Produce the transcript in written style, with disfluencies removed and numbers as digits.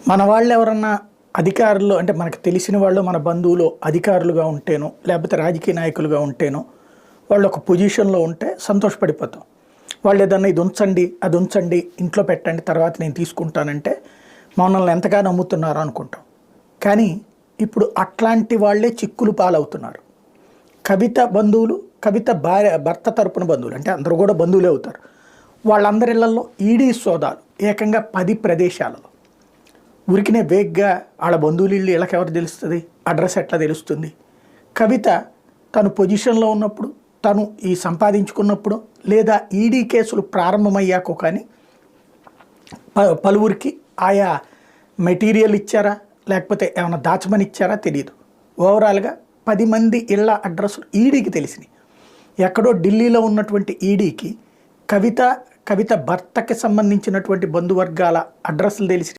మన వాళ్ళు ఎవరన్నా అధికారులు అంటే మనకు తెలిసిన వాళ్ళు మన బంధువులు అధికారులుగా ఉంటేనో లేకపోతే రాజకీయ నాయకులుగా ఉంటేనో వాళ్ళు ఒక పొజిషన్లో ఉంటే సంతోషపడిపోతాం. వాళ్ళు ఏదన్నా ఇది ఉంచండి అది ఉంచండి ఇంట్లో పెట్టండి తర్వాత నేను తీసుకుంటానంటే మనల్ని ఎంతగా నమ్ముతున్నారో అనుకుంటాం. కానీ ఇప్పుడు అట్లాంటి వాళ్ళే చిక్కులు పాలవుతున్నారు. కవిత బంధువులు, కవిత భర్త తరపున బంధువులు అంటే అందరూ కూడా బంధువులే అవుతారు. వాళ్ళందరిళ్లలో ఈడీ సోదాలు ఏకంగా 10 ప్రదేశాలలో ఉరికినే వేగ్గా వాళ్ళ బంధువులు ఇల్లు వీళ్ళకి ఎవరు తెలుస్తుంది, అడ్రస్ ఎట్లా తెలుస్తుంది. కవిత తను పొజిషన్లో ఉన్నప్పుడు, తను ఈ సంపాదించుకున్నప్పుడు లేదా ఈడీ కేసులు ప్రారంభమయ్యాకో కానీ పలువురికి ఆయా మెటీరియల్ ఇచ్చారా లేకపోతే ఏమైనా దాచమని ఇచ్చారా తెలియదు. ఓవరాల్గా 10 మంది ఇళ్ల అడ్రస్లు ఈడీకి తెలిసినాయి. ఎక్కడో ఢిల్లీలో ఉన్నటువంటి ఈడీకి కవిత భర్తకి సంబంధించినటువంటి బంధువర్గాల అడ్రస్లు తెలిసి